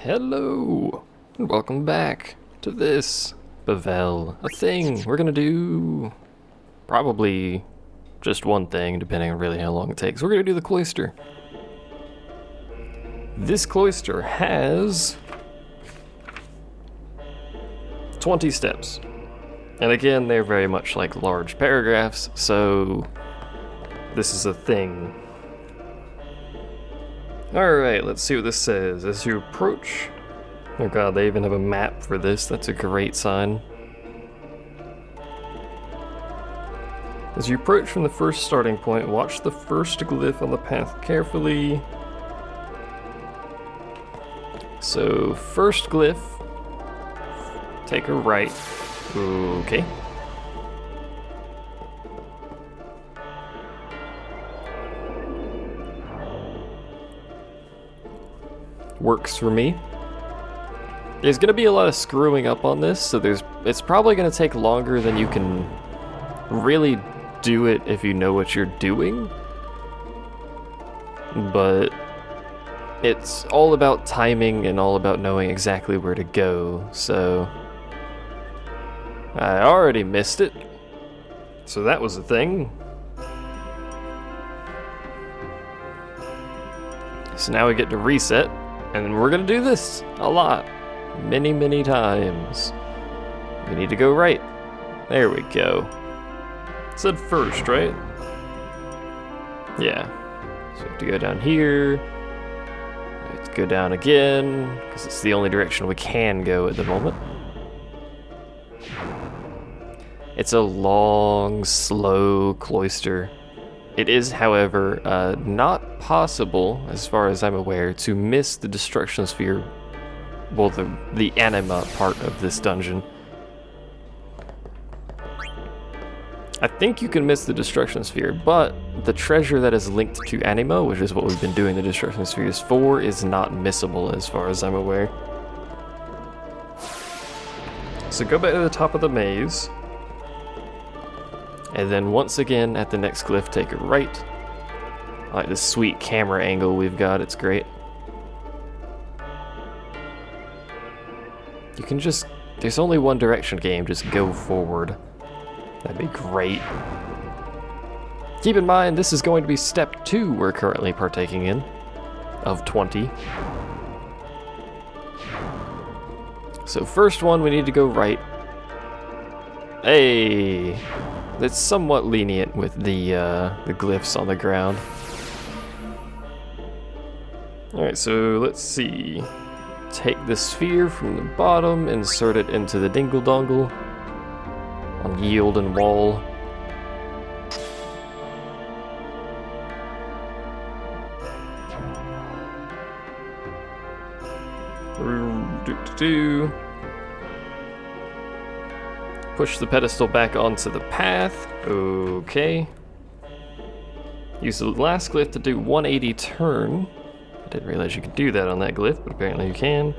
Hello, and welcome back to this Bevelle, a thing we're gonna do probably just one thing, depending on really how long it takes. We're gonna do the cloister. This cloister has 20 steps. And again, they're very much like large paragraphs, so this is a thing. Alright, let's see what this says. As you approach... Oh god, they even have a map for this. That's a great sign. As you approach from the first starting point, watch the first glyph on the path carefully. So, first glyph, take a right. Okay. Works for me. There's gonna be a lot of screwing up on this, so it's probably gonna take longer than you can really do it if you know what you're doing. But it's all about timing and all about knowing exactly where to go, so I already missed it. So that was a thing. So now we get to reset. And we're gonna do this a lot. Many times. We need to go right. There we go. It said first, right? Yeah. So we have to go down here. We have to go down again, because it's the only direction we can go at the moment. It's a long, slow cloister. It is, however, not possible, as far as I'm aware, to miss the destruction sphere, well, the anima part of this dungeon. I think you can miss the destruction sphere, but the treasure that is linked to anima, which is what we've been doing the destruction spheres for, is not missable, as far as I'm aware. So go back to the top of the maze. And then once again, at the next glyph, take a right. I like this sweet camera angle we've got, it's great. You can just, there's only one direction, game, just go forward. That'd be great. Keep in mind, this is going to be step 2 we're currently partaking in, of 20. So first one, we need to go right. Hey! It's somewhat lenient with the glyphs on the ground. Alright, so let's see. Take the sphere from the bottom, insert it into the dingle-dongle on yield and wall. Push the pedestal back onto the path. Okay. Use the last glyph to do 180 turn. I didn't realize you could do that on that glyph, but apparently you can.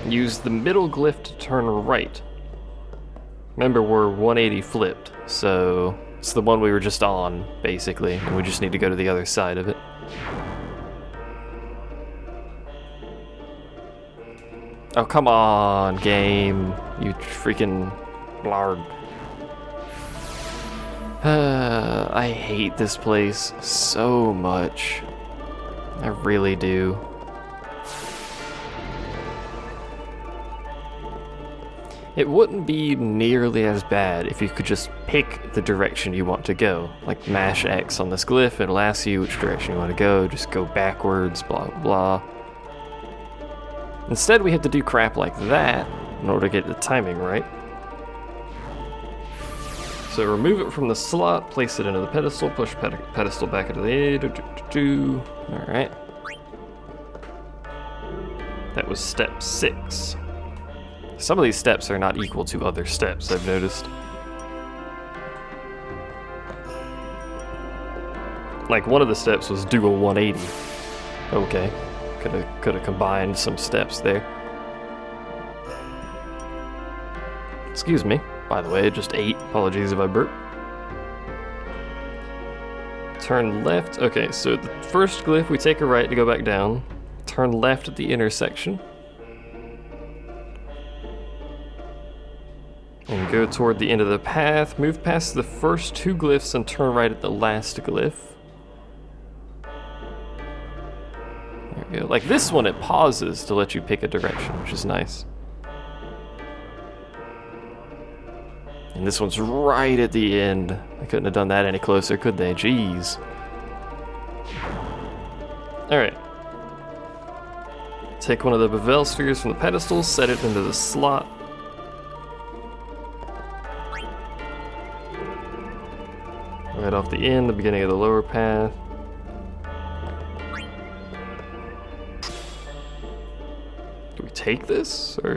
Use the middle glyph to turn right. Remember, we're 180 flipped, so it's the one we were just on, basically, and we just need to go to the other side of it. Oh, come on, game. You freaking blarg. I hate this place so much. I really do. It wouldn't be nearly as bad if you could just pick the direction you want to go. Like mash X on this glyph, it'll ask you which direction you want to go, just go backwards, blah blah. Instead, we have to do crap like that in order to get the timing right. So remove it from the slot, place it into the pedestal, push pedestal back into the edge. Alright. That was step 6. Some of these steps are not equal to other steps, I've noticed. Like, one of the steps was do a 180. Okay. Could have combined some steps there. Excuse me, by the way, just ate. Apologies if I burp. Turn left. Okay, so the first glyph, we take a right to go back down. turn left at the intersection. And go toward the end of the path. Move past the first 2 glyphs and turn right at the last glyph. There we go. Like this one, it pauses to let you pick a direction, which is nice. And this one's right at the end. I couldn't have done that any closer, could they? Jeez. Alright. Take one of the Bevelle spheres from the pedestal, set it into the slot. Right off the end, the beginning of the lower path. Do we take this, or...?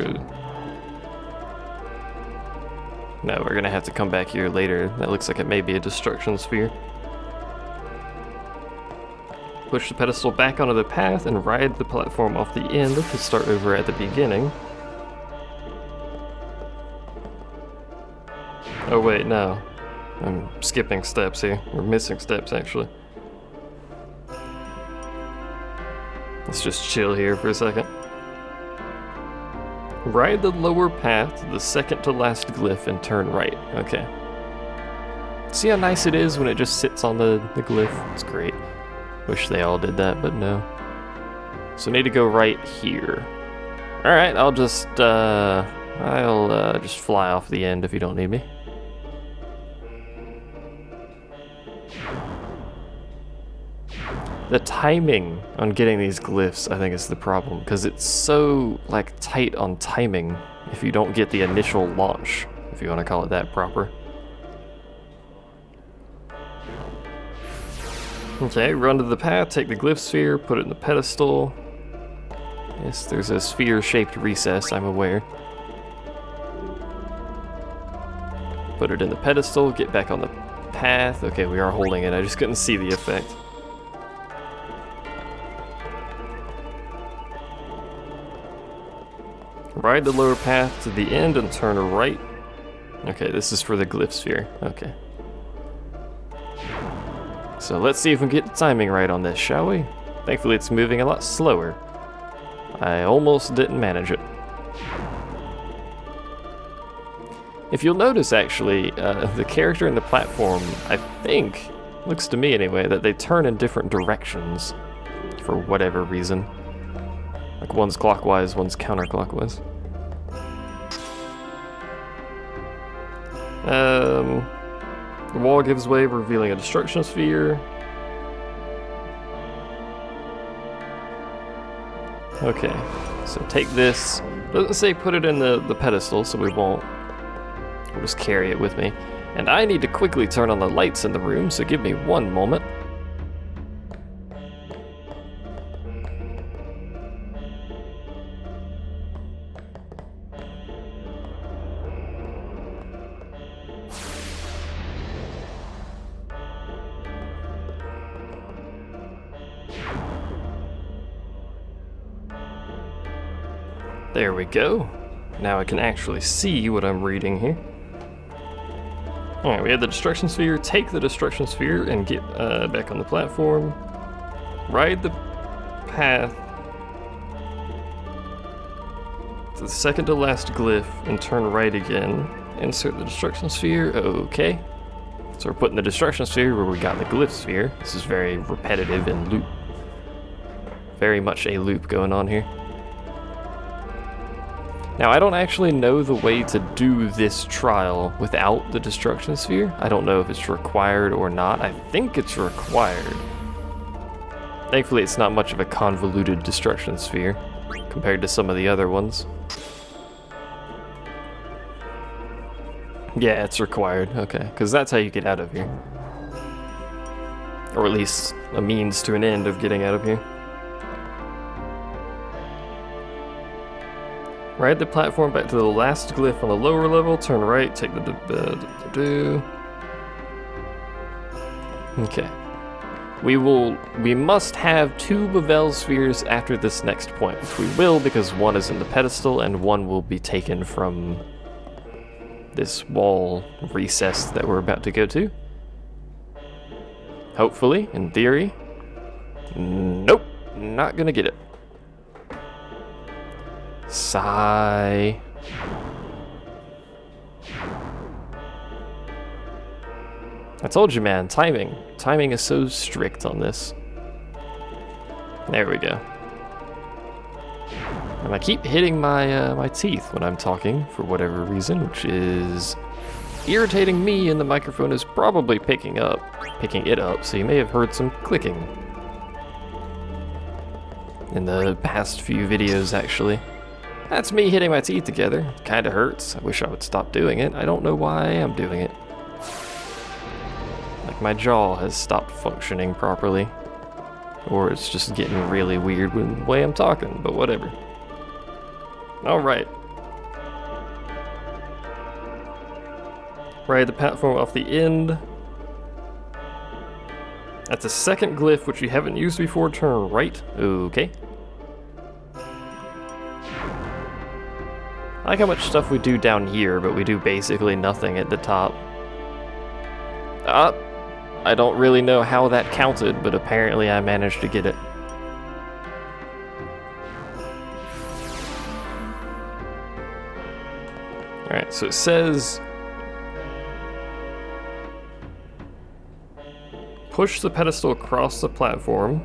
No, we're gonna have to come back here later. That looks like it may be a destruction sphere. Push the pedestal back onto the path and ride the platform off the end to start over at the beginning. Oh wait, no. I'm skipping steps here. We're missing steps, actually. Let's just chill here for a second. Ride the lower path to the second to last glyph and turn right. Okay. See how nice it is when it just sits on the glyph? It's great. Wish they all did that, but no. So need to go right here. Alright, I'll just fly off the end if you don't need me. The timing on getting these glyphs, I think, is the problem, because it's so, like, tight on timing if you don't get the initial launch, if you want to call it that proper. Okay, run to the path, take the glyph sphere, put it in the pedestal. Yes, there's a sphere-shaped recess, I'm aware. Put it in the pedestal, get back on the path. Okay, we are holding it, I just couldn't see the effect. Ride the lower path to the end and turn right. Okay, this is for the glyph sphere. Okay. So let's see if we can get the timing right on this, shall we? Thankfully it's moving a lot slower. I almost didn't manage it. If you'll notice, actually, the character and the platform, I think, looks to me anyway, that they turn in different directions for whatever reason. Like one's clockwise, one's counterclockwise. The wall gives way, revealing a destruction sphere. Okay, so take this. Doesn't say put it in the pedestal, so we won't. We'll just carry it with me. And I need to quickly turn on the lights in the room, so give me one moment. There we go. Now I can actually see what I'm reading here. Alright, we have the destruction sphere. Take the destruction sphere and get back on the platform. Ride the path to the second to last glyph and turn right again. Insert the destruction sphere. Okay. So we're putting the destruction sphere where we got the glyph sphere. This is very repetitive and loop. Very much a loop going on here. Now, I don't actually know the way to do this trial without the destruction sphere. I don't know if it's required or not. I think it's required. Thankfully, it's not much of a convoluted destruction sphere compared to some of the other ones. Yeah, it's required. Okay, because that's how you get out of here. Or at least a means to an end of getting out of here. Ride the platform back to the last glyph on the lower level, turn right, take the Okay. We must have 2 Bevelle spheres after this next point, which we will because one is in the pedestal and one will be taken from this wall recess that we're about to go to. Hopefully, in theory. Nope, not gonna get it. Sigh. I told you, man, timing. Timing is so strict on this. There we go. And I keep hitting my my teeth when I'm talking for whatever reason, which is irritating me, and the microphone is probably picking it up, so you may have heard some clicking in the past few videos, actually. That's me hitting my teeth together. Kinda hurts. I wish I would stop doing it. I don't know why I am doing it. Like my jaw has stopped functioning properly. Or it's just getting really weird with the way I'm talking, but whatever. Alright. Ride the platform off the end. That's a second glyph which you haven't used before. Turn right. Okay. I like how much stuff we do down here, but we do basically nothing at the top. I don't really know how that counted, but apparently I managed to get it. Alright, so it says push the pedestal across the platform,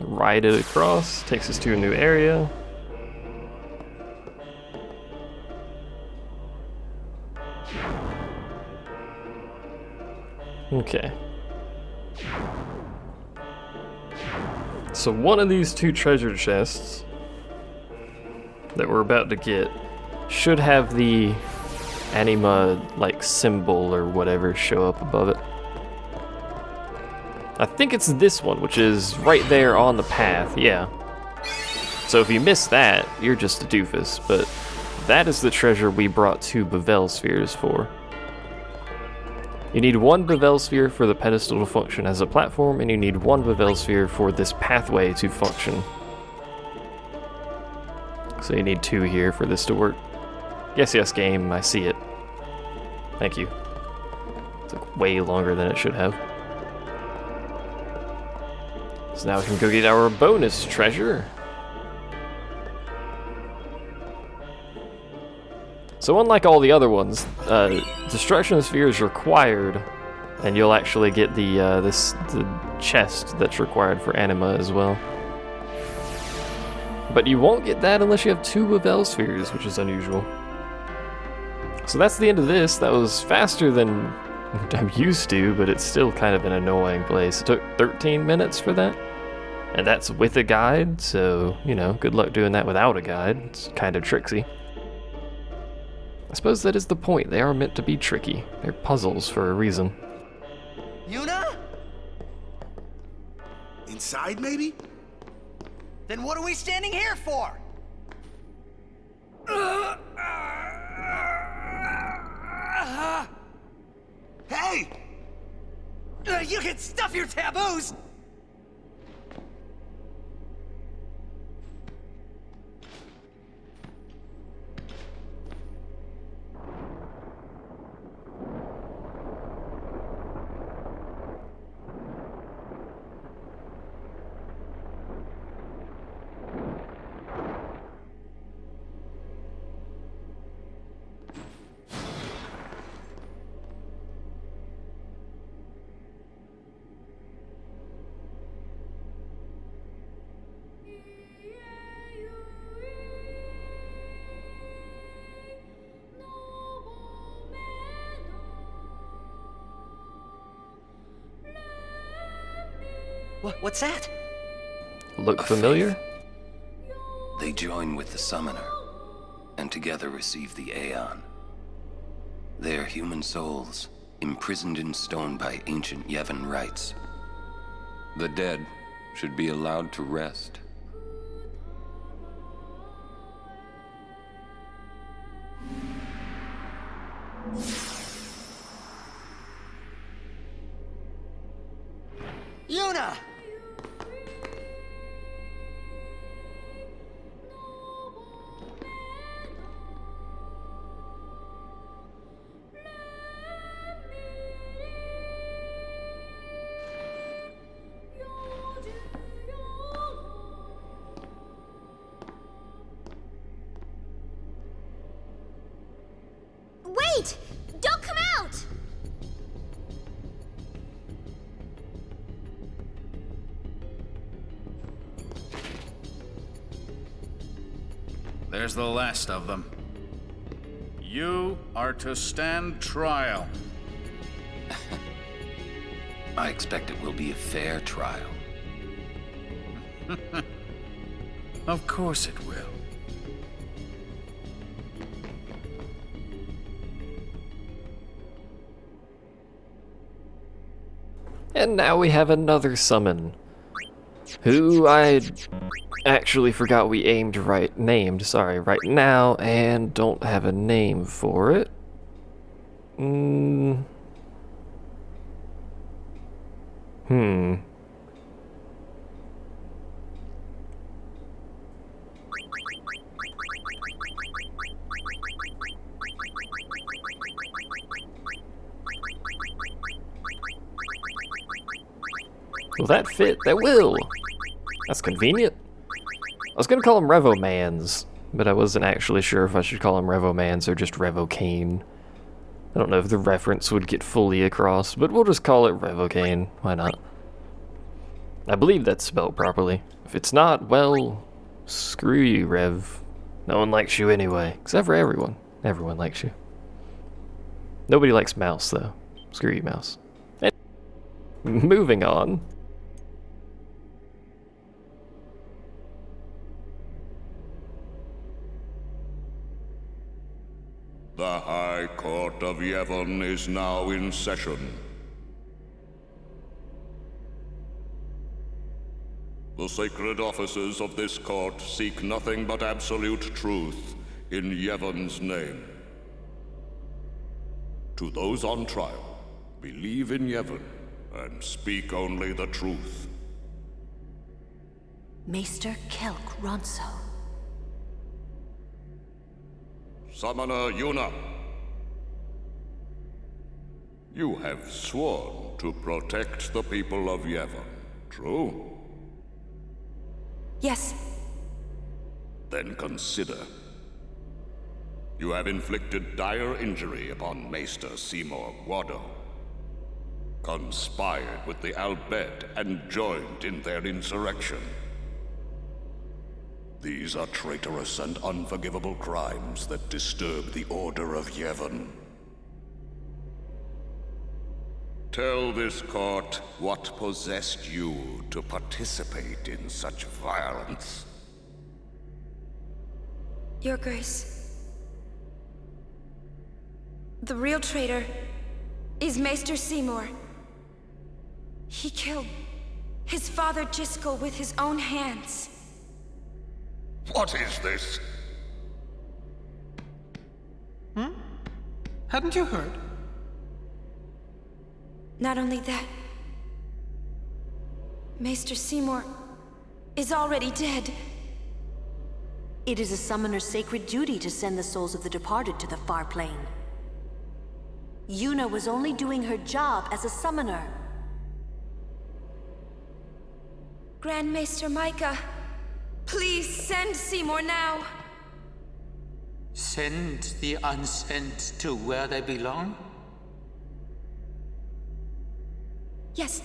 ride it across, takes us to a new area. Okay. So one of these two treasure chests that we're about to get should have the anima like symbol or whatever show up above it. I think it's this one, which is right there on the path, yeah. So if you miss that, you're just a doofus, but that is the treasure we brought 2 Bevelle spheres for. You need 1 Bevelle sphere for the pedestal to function as a platform, and you need 1 Bevelle sphere for this pathway to function. So you need 2 here for this to work. Yes, game, I see it. Thank you. It took way longer than it should have. So now we can go get our bonus treasure. So unlike all the other ones, destruction sphere is required, and you'll actually get the chest that's required for anima as well. But you won't get that unless you have 2 Bevelle spheres, which is unusual. So that's the end of this. That was faster than I'm used to, but it's still kind of an annoying place. It took 13 minutes for that, and that's with a guide, so, you know, good luck doing that without a guide. It's kind of tricksy. I suppose that is the point. They are meant to be tricky. They're puzzles for a reason. Yuna? Inside, maybe? Then what are we standing here for? Hey! You can stuff your taboos! What's that? Look familiar? They join with the summoner, and together receive the Aeon. They are human souls, imprisoned in stone by ancient Yevon rites. The dead should be allowed to rest. Yuna! There's the last of them. You are to stand trial. I expect it will be a fair trial. Of course it will. And now we have another summon, who I actually forgot we named right now, and don't have a name for it. Will that fit? That will! That's convenient. I was gonna call him Revomans, but I wasn't actually sure if I should call him Revomans or just Revocane. I don't know if the reference would get fully across, but we'll just call it Revocane. Why not? I believe that's spelled properly. If it's not, well, screw you, Rev. No one likes you anyway, except for everyone. Everyone likes you. Nobody likes Mouse, though. Screw you, Mouse. Moving on. The High Court of Yevon is now in session. The sacred officers of this court seek nothing but absolute truth in Yevon's name. To those on trial, believe in Yevon and speak only the truth. Maester Kelk Ronso. Summoner Yuna, you have sworn to protect the people of Yevon, true? Yes. Then consider. You have inflicted dire injury upon Maester Seymour Guado, conspired with the Albed and joined in their insurrection. These are traitorous and unforgivable crimes that disturb the order of Yevon. Tell this court what possessed you to participate in such violence. Your Grace. The real traitor is Maester Seymour. He killed his father Jiskel with his own hands. What is this? Hadn't you heard? Not only that, Maester Seymour is already dead. It is a summoner's sacred duty to send the souls of the departed to the far plane. Yuna was only doing her job as a summoner. Grand Maester Micah, please send Seymour now. Send the unsent to where they belong? Yes.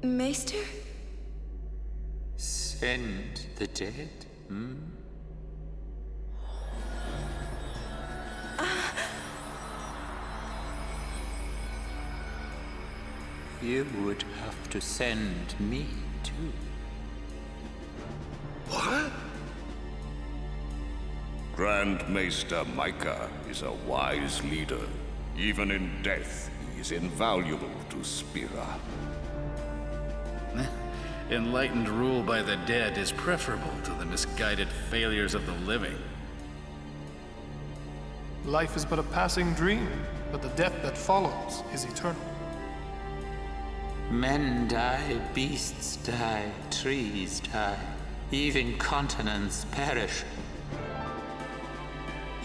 Maester? Send the dead? You would have to send me, too. What? Grand Maester Micah is a wise leader. Even in death, he is invaluable to Spira. Enlightened rule by the dead is preferable to the misguided failures of the living. Life is but a passing dream, but the death that follows is eternal. Men die, beasts die, trees die, even continents perish.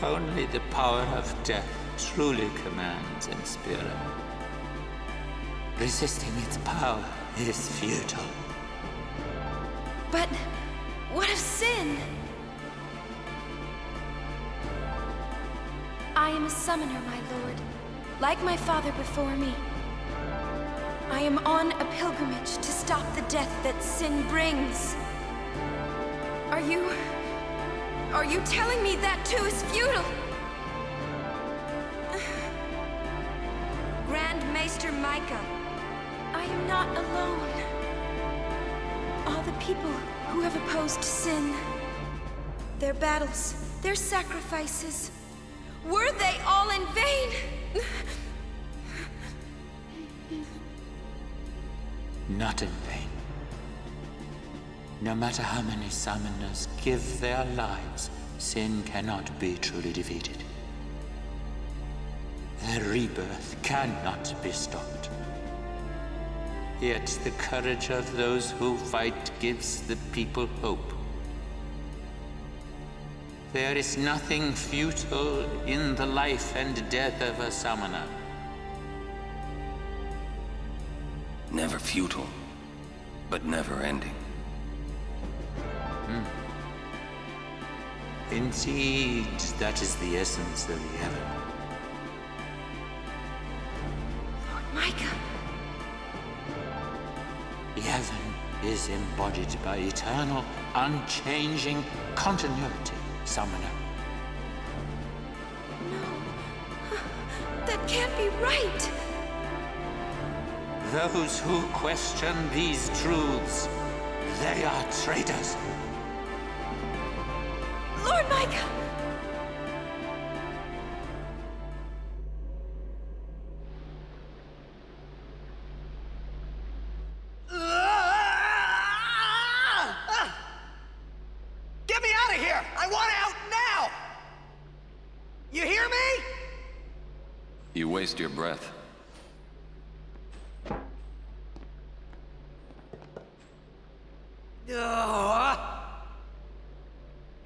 Only the power of death truly commands in Spira. Resisting its power is futile. But what of sin? I am a summoner, my lord, like my father before me. I am on a pilgrimage to stop the death that sin brings. Are you telling me that too is futile? Grand Maester Micah, I am not alone. All the people who have opposed sin, their battles, their sacrifices, were they all in vain? Not in vain. No matter how many summoners give their lives, sin cannot be truly defeated. Their rebirth cannot be stopped. Yet the courage of those who fight gives the people hope. There is nothing futile in the life and death of a summoner. Never futile, but never ending. Indeed, that is the essence of heaven. Lord Micah. Heaven is embodied by eternal, unchanging continuity, Summoner. No. That can't be right. Those who question these truths, they are traitors. Lord Micah! Get me out of here! I want out now! You hear me? You waste your breath.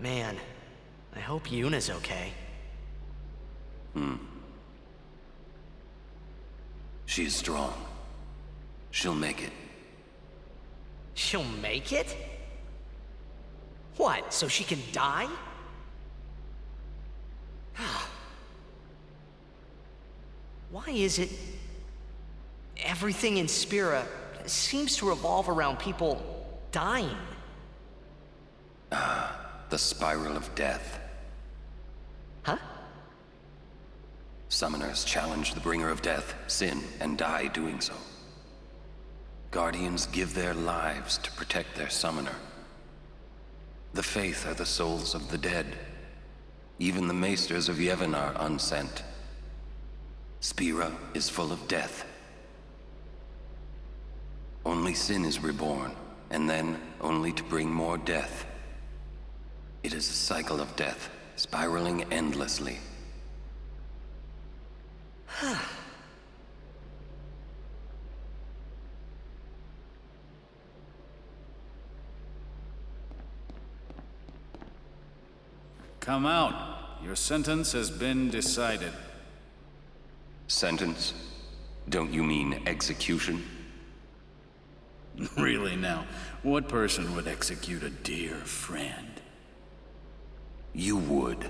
Man, I hope Yuna's okay. She is strong. She'll make it. She'll make it? What, so she can die? Why is it everything in Spira seems to revolve around people dying? The spiral of death. Huh? Summoners challenge the bringer of death, sin, and die doing so. Guardians give their lives to protect their summoner. The Faith are the souls of the dead. Even the Maesters of Yevon are unsent. Spira is full of death. Only sin is reborn, and then only to bring more death. It is a cycle of death, spiraling endlessly. Come out. Your sentence has been decided. Sentence? Don't you mean execution? Really now, what person would execute a dear friend? You would.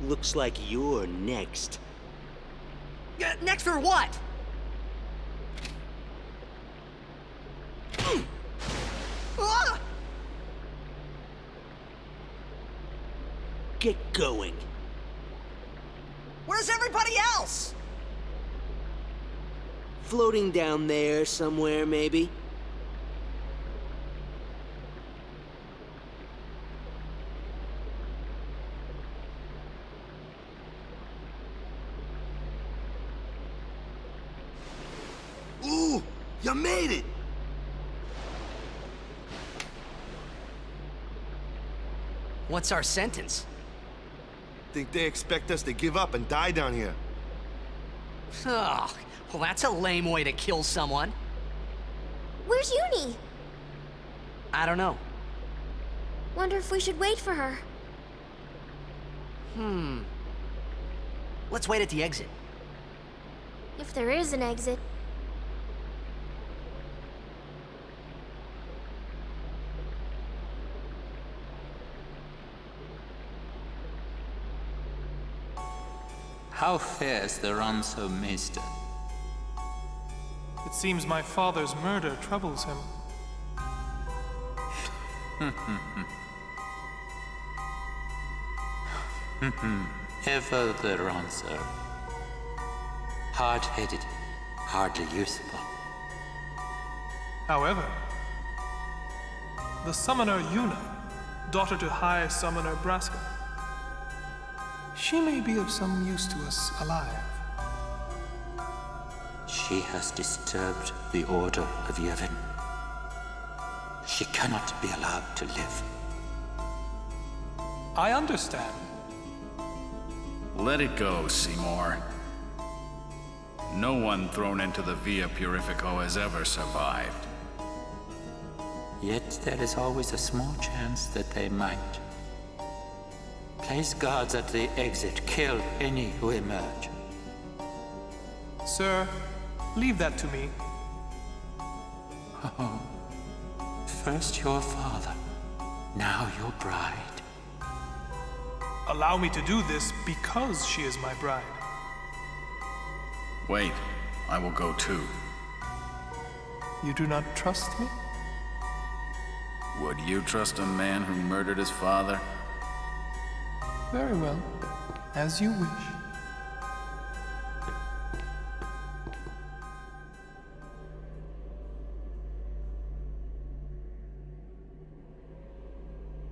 Looks like you're next. Next for what? Get going. Where's everybody else? Floating down there somewhere, maybe? Ooh, you made it! What's our sentence? Think they expect us to give up and die down here. Oh, well, that's a lame way to kill someone. Where's Uni? I don't know. Wonder if we should wait for her. Let's wait at the exit. If there is an exit. How fares the Ronso Maester? It seems my father's murder troubles him. Ever the Ronso. Hard-headed, hardly usable. However, the summoner Yuna, daughter to High Summoner Braska, she may be of some use to us alive. She has disturbed the order of Yevon. She cannot be allowed to live. I understand. Let it go, Seymour. No one thrown into the Via Purifico has ever survived. Yet there is always a small chance that they might. Place guards at the exit. Kill any who emerge. Sir, leave that to me. Oh. First your father, now your bride. Allow me to do this because she is my bride. Wait, I will go too. You do not trust me? Would you trust a man who murdered his father? Very well, as you wish.